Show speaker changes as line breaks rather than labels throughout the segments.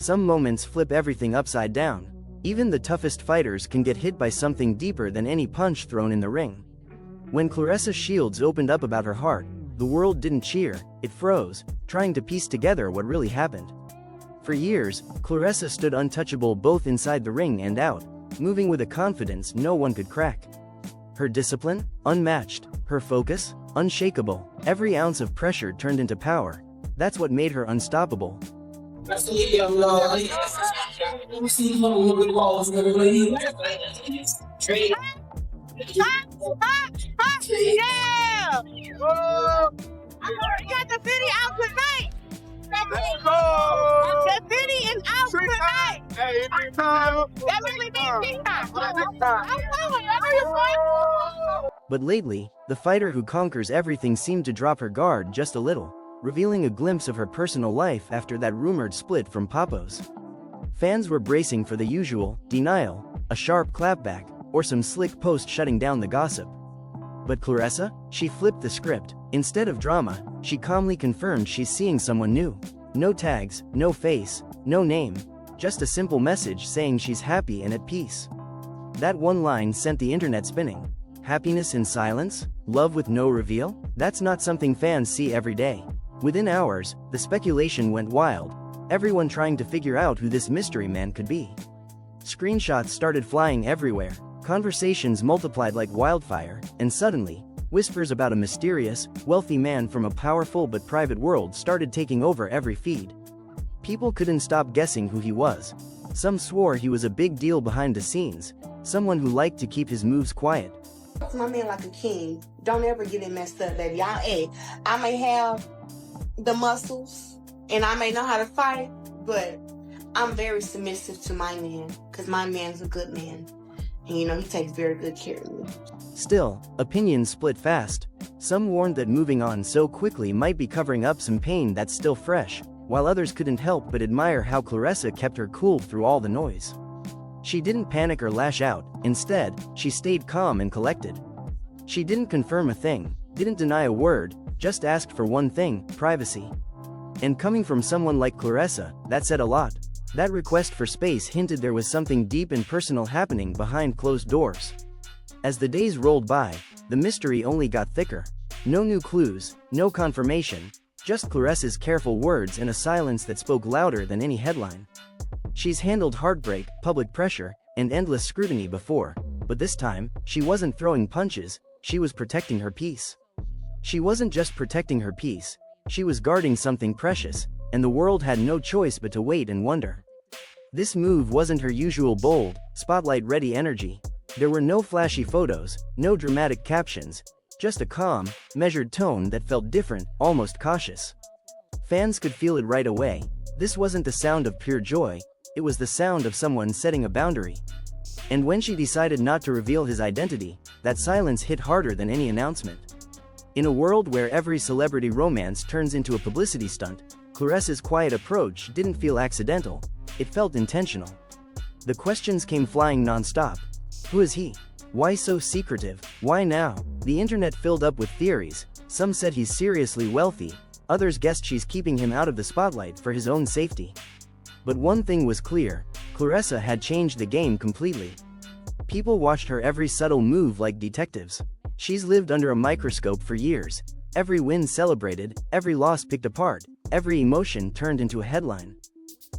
Some moments flip everything upside down. Even the toughest fighters can get hit by something deeper than any punch thrown in the ring. When Claressa Shields opened up about her heart, the world didn't cheer, it froze, trying to piece together what really happened. For years, Claressa stood untouchable both inside the ring and out, moving with a confidence no one could crack. Her discipline? Unmatched. Her focus? Unshakable. Every ounce of pressure turned into power. That's what made her unstoppable.
We got the video out tonight. The video is out tonight. That really means
But lately, the fighter who conquers everything seemed to drop her guard just a little, revealing a glimpse of her personal life after that rumored split from Papo's. Fans were bracing for the usual denial, a sharp clapback, or some slick post shutting down the gossip. But Claressa, she flipped the script. Instead of drama, she calmly confirmed she's seeing someone new. No tags, no face, no name, just a simple message saying she's happy and at peace. That one line sent the internet spinning. Happiness in silence? Love with no reveal? That's not something fans see every day. Within hours, the speculation went wild, everyone trying to figure out who this mystery man could be. Screenshots started flying everywhere, conversations multiplied like wildfire, and suddenly, whispers about a mysterious, wealthy man from a powerful but private world started taking over every feed. People couldn't stop guessing who he was. Some swore he was a big deal behind the scenes, someone who liked to keep his moves quiet.
My man like a king. Don't ever get it messed up, baby. I may have the muscles and I may know how to fight, but I'm very submissive to my man because my man's a good man. And you know, he takes very good care of me.
Still, opinions split fast. Some warned that moving on so quickly might be covering up some pain that's still fresh, while others couldn't help but admire how Claressa kept her cool through all the noise. She didn't panic or lash out, instead, she stayed calm and collected. She didn't confirm a thing, didn't deny a word, just asked for one thing, privacy. And coming from someone like Claressa, that said a lot. That request for space hinted there was something deep and personal happening behind closed doors. As the days rolled by, the mystery only got thicker. No new clues, no confirmation, just Claressa's careful words and a silence that spoke louder than any headline. She's handled heartbreak, public pressure, and endless scrutiny before, but this time, she wasn't throwing punches, she was protecting her peace. She wasn't just protecting her peace, she was guarding something precious, and the world had no choice but to wait and wonder. This move wasn't her usual bold, spotlight-ready energy. There were no flashy photos, no dramatic captions, just a calm, measured tone that felt different, almost cautious. Fans could feel it right away. This wasn't the sound of pure joy, it was the sound of someone setting a boundary. And when she decided not to reveal his identity, that silence hit harder than any announcement. In a world where every celebrity romance turns into a publicity stunt, Claressa's quiet approach didn't feel accidental, it felt intentional. The questions came flying non-stop. Who is he? Why so secretive? Why now? The internet filled up with theories. Some said he's seriously wealthy, others guessed she's keeping him out of the spotlight for his own safety. But one thing was clear, Claressa had changed the game completely. People watched her every subtle move like detectives. She's lived under a microscope for years, every win celebrated, every loss picked apart, every emotion turned into a headline.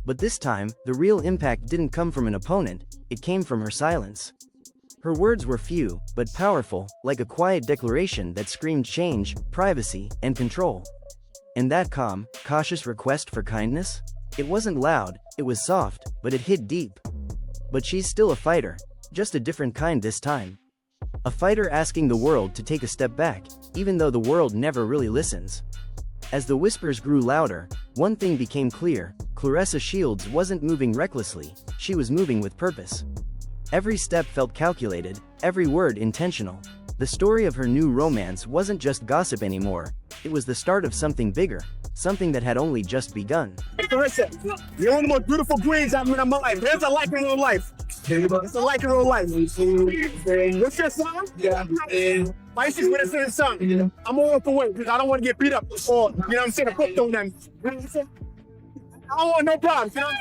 But this time, the real impact didn't come from an opponent, it came from her silence. Her words were few, but powerful, like a quiet declaration that screamed change, privacy, and control. And that calm, cautious request for kindness? It wasn't loud, it was soft, but it hit deep. But she's still a fighter, just a different kind this time. A fighter asking the world to take a step back, even though the world never really listens. As the whispers grew louder, one thing became clear, Claressa Shields wasn't moving recklessly, she was moving with purpose. Every step felt calculated, every word intentional. The story of her new romance wasn't just gossip anymore, it was the start of something bigger, something that had only just begun.
Claressa, you're one of the most beautiful queens I've met in my life. There's a like in real life. It's a like in real life. What's your song? Yeah. Spicy's with us in the song. Yeah. I'm all up the way because I don't want to get beat up or, you know what I'm saying, a foot thrown at me. I don't want no problems, you know?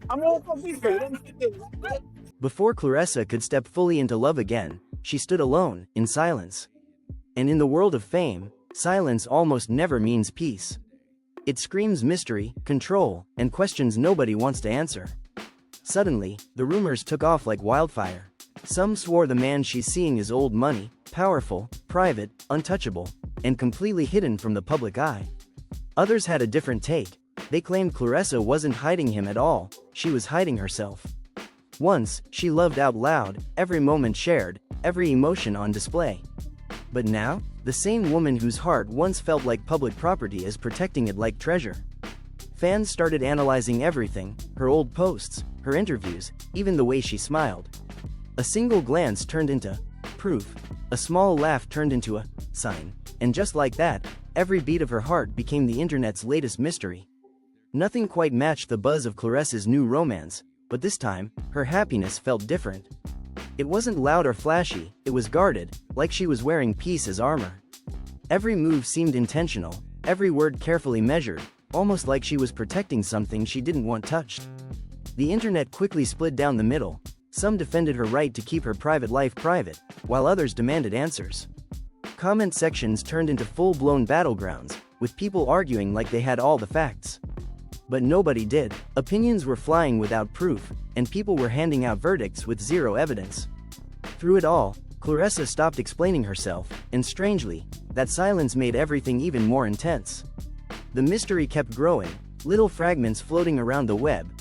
I'm all for this.
Before Claressa could step fully into love again, she stood alone, in silence. And in the world of fame, silence almost never means peace. It screams mystery, control, and questions nobody wants to answer. Suddenly, the rumors took off like wildfire. Some swore the man she's seeing is old money, powerful, private, untouchable, and completely hidden from the public eye. Others had a different take. They claimed Claressa wasn't hiding him at all, she was hiding herself. Once, she loved out loud, every moment shared, every emotion on display. But now, the same woman whose heart once felt like public property is protecting it like treasure. Fans started analyzing everything, her old posts, her interviews, even the way she smiled. A single glance turned into proof, a small laugh turned into a sign, and just like that, every beat of her heart became the internet's latest mystery. Nothing quite matched the buzz of Claressa's new romance, but this time, her happiness felt different. It wasn't loud or flashy, it was guarded, like she was wearing peace as armor. Every move seemed intentional, every word carefully measured, almost like she was protecting something she didn't want touched. The internet quickly split down the middle. Some defended her right to keep her private life private, while others demanded answers. Comment sections turned into full-blown battlegrounds, with people arguing like they had all the facts. But nobody did. Opinions were flying without proof, and people were handing out verdicts with zero evidence. Through it all, Claressa stopped explaining herself, and strangely, that silence made everything even more intense. The mystery kept growing, little fragments floating around the web.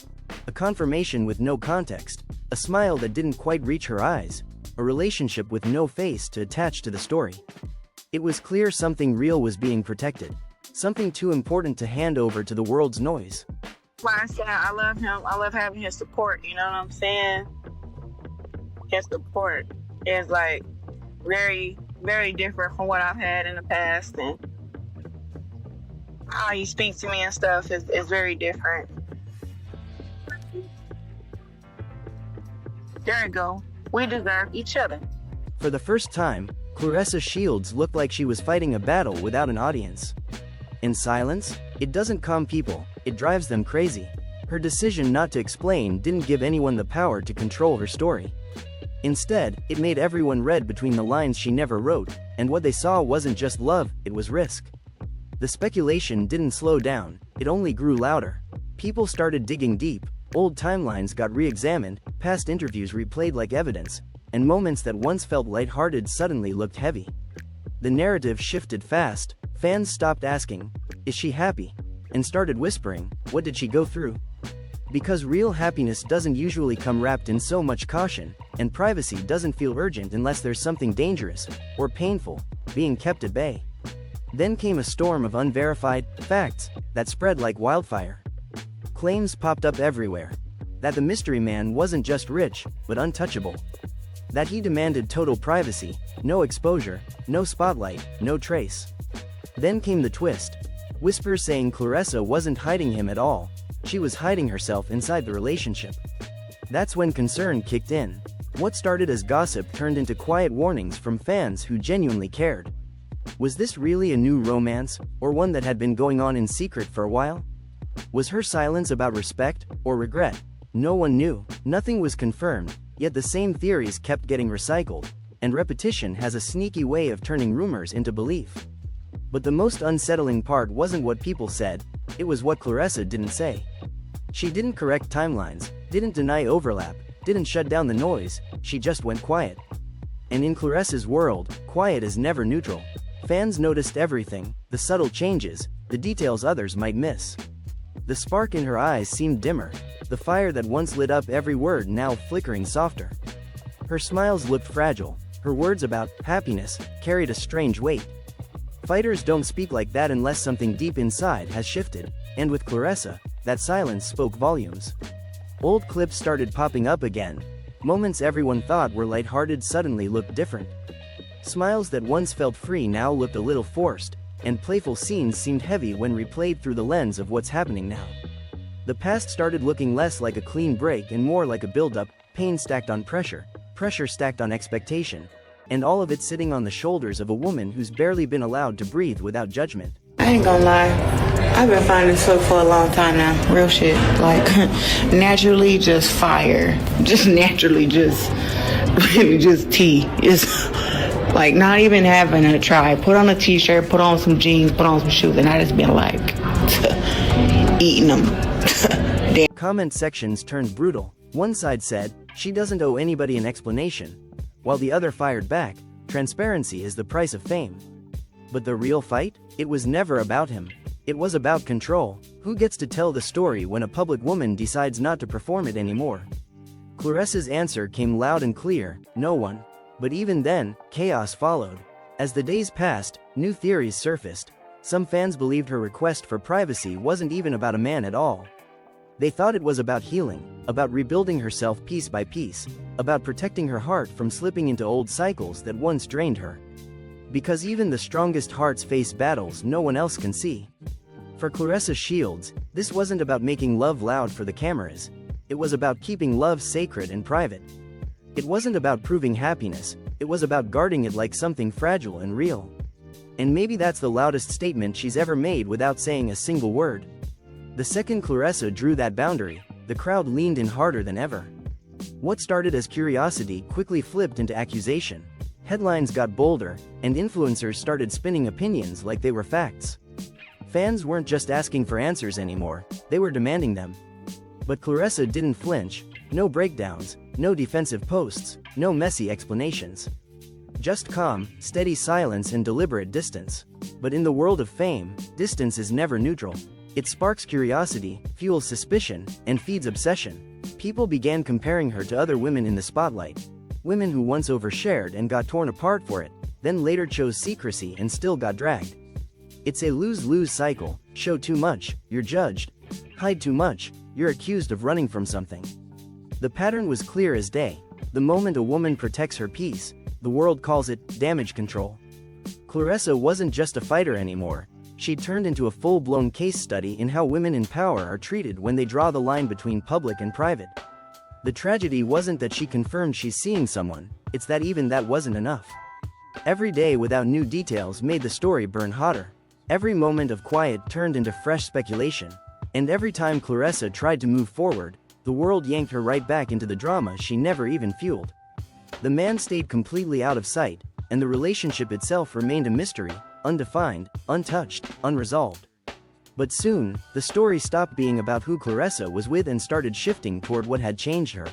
A confirmation with no context, a smile that didn't quite reach her eyes, a relationship with no face to attach to the story. It was clear something real was being protected, something too important to hand over to the world's noise.
Why I said I love him. I love having his support. You know what I'm saying? His support is like very, very different from what I've had in the past, and how he speaks to me and stuff is very different. There you go. We deserve each other.
For the first time, Claressa Shields looked like she was fighting a battle without an audience. In silence, it doesn't calm people, it drives them crazy. Her decision not to explain didn't give anyone the power to control her story. Instead, it made everyone read between the lines she never wrote, and what they saw wasn't just love, it was risk. The speculation didn't slow down, it only grew louder. People started digging deep, old timelines got re-examined, past interviews replayed like evidence, and moments that once felt lighthearted suddenly looked heavy. The narrative shifted fast, fans stopped asking, "Is she happy?" and started whispering, "What did she go through?" Because real happiness doesn't usually come wrapped in so much caution, and privacy doesn't feel urgent unless there's something dangerous, or painful, being kept at bay. Then came a storm of unverified facts that spread like wildfire. Claims popped up everywhere. That the mystery man wasn't just rich, but untouchable. That he demanded total privacy, no exposure, no spotlight, no trace. Then came the twist. Whispers saying Claressa wasn't hiding him at all, she was hiding herself inside the relationship. That's when concern kicked in. What started as gossip turned into quiet warnings from fans who genuinely cared. Was this really a new romance, or one that had been going on in secret for a while? Was her silence about respect, or regret? No one knew, nothing was confirmed, yet the same theories kept getting recycled, and repetition has a sneaky way of turning rumors into belief. But the most unsettling part wasn't what people said, it was what Claressa didn't say. She didn't correct timelines, didn't deny overlap, didn't shut down the noise, she just went quiet. And in Claressa's world, quiet is never neutral. Fans noticed everything, the subtle changes, the details others might miss. The spark in her eyes seemed dimmer, the fire that once lit up every word now flickering softer. Her smiles looked fragile, her words about happiness carried a strange weight. Fighters don't speak like that unless something deep inside has shifted, and with Claressa, that silence spoke volumes. Old clips started popping up again. Moments everyone thought were lighthearted suddenly looked different. Smiles that once felt free now looked a little forced, and playful scenes seemed heavy when replayed through the lens of what's happening now. The past started looking less like a clean break and more like a buildup, pain stacked on pressure, pressure stacked on expectation, and all of it sitting on the shoulders of a woman who's barely been allowed to breathe without judgment.
I ain't gonna lie. I've been finding this for a long time now. Real shit. Like, naturally just fire. Just naturally just, really just tea. It's like not even having to try. Put on a t-shirt, put on some jeans, put on some shoes, and I just been like, eating them. Damn.
Comment sections turned brutal. One side said, she doesn't owe anybody an explanation, while the other fired back, transparency is the price of fame. But the real fight? It was never about him. It was about control. Who gets to tell the story when a public woman decides not to perform it anymore? Claressa's answer came loud and clear, no one. But even then, chaos followed. As the days passed, new theories surfaced. Some fans believed her request for privacy wasn't even about a man at all. They thought it was about healing, about rebuilding herself piece by piece, about protecting her heart from slipping into old cycles that once drained her. Because even the strongest hearts face battles no one else can see. For Claressa Shields, this wasn't about making love loud for the cameras. It was about keeping love sacred and private. It wasn't about proving happiness, it was about guarding it like something fragile and real. And maybe that's the loudest statement she's ever made without saying a single word. The second Claressa drew that boundary, the crowd leaned in harder than ever. What started as curiosity quickly flipped into accusation. Headlines got bolder, and influencers started spinning opinions like they were facts. Fans weren't just asking for answers anymore, they were demanding them. But Claressa didn't flinch, no breakdowns, no defensive posts, no messy explanations. Just calm, steady silence and deliberate distance. But in the world of fame, distance is never neutral. It sparks curiosity, fuels suspicion, and feeds obsession. People began comparing her to other women in the spotlight. Women who once overshared and got torn apart for it, then later chose secrecy and still got dragged. It's a lose-lose cycle. Show too much, you're judged. Hide too much, you're accused of running from something. The pattern was clear as day. The moment a woman protects her peace, the world calls it damage control. Claressa wasn't just a fighter anymore. She turned into a full-blown case study in how women in power are treated when they draw the line between public and private. The tragedy wasn't that she confirmed she's seeing someone, it's that even that wasn't enough. Every day without new details made the story burn hotter. Every moment of quiet turned into fresh speculation. And every time Claressa tried to move forward, the world yanked her right back into the drama she never even fueled. The man stayed completely out of sight, and the relationship itself remained a mystery, undefined, untouched, unresolved. But soon, the story stopped being about who Claressa was with and started shifting toward what had changed her.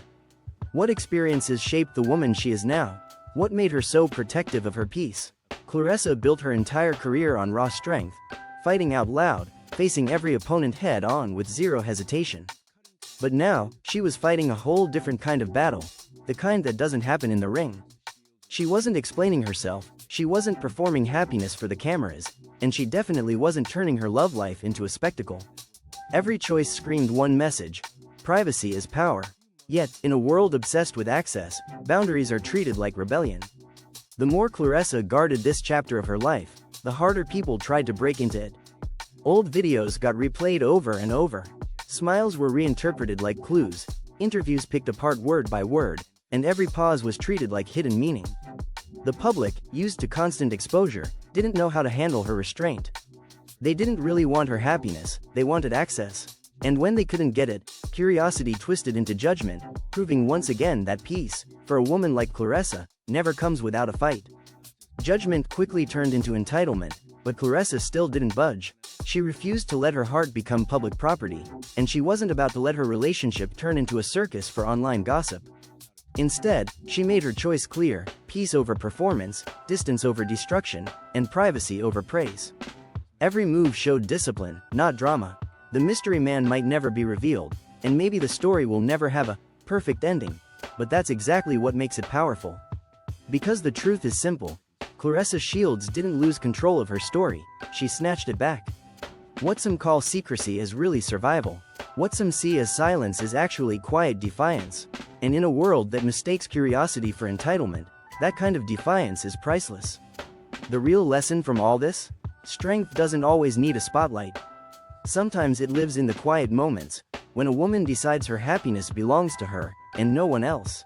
What experiences shaped the woman she is now? What made her so protective of her peace? Claressa built her entire career on raw strength, fighting out loud, facing every opponent head-on with zero hesitation. But now, she was fighting a whole different kind of battle, the kind that doesn't happen in the ring. She wasn't explaining herself, she wasn't performing happiness for the cameras, and she definitely wasn't turning her love life into a spectacle. Every choice screamed one message: privacy is power. Yet, in a world obsessed with access, boundaries are treated like rebellion. The more Claressa guarded this chapter of her life, the harder people tried to break into it. Old videos got replayed over and over. Smiles were reinterpreted like clues, interviews picked apart word by word, and every pause was treated like hidden meaning. The public, used to constant exposure, didn't know how to handle her restraint. They didn't really want her happiness, they wanted access. And when they couldn't get it, curiosity twisted into judgment, proving once again that peace, for a woman like Claressa, never comes without a fight. Judgment quickly turned into entitlement, but Claressa still didn't budge. She refused to let her heart become public property, and she wasn't about to let her relationship turn into a circus for online gossip. Instead, she made her choice clear: peace over performance, distance over destruction, and privacy over praise. Every move showed discipline, not drama. The mystery man might never be revealed, and maybe the story will never have a perfect ending, but that's exactly what makes it powerful. Because the truth is simple, Claressa Shields didn't lose control of her story, she snatched it back. What some call secrecy is really survival. What some see as silence is actually quiet defiance. And in a world that mistakes curiosity for entitlement, that kind of defiance is priceless. The real lesson from all this? Strength doesn't always need a spotlight. Sometimes it lives in the quiet moments, when a woman decides her happiness belongs to her, and no one else.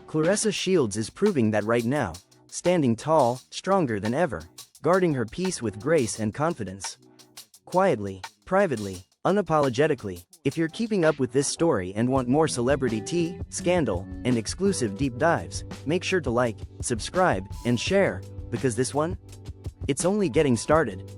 Claressa Shields is proving that right now, standing tall, stronger than ever, guarding her peace with grace and confidence. quietly, privately, unapologetically. If you're keeping up with this story and want more celebrity tea, scandal, and exclusive deep dives, make sure to like, subscribe, and share, because this one? It's only getting started.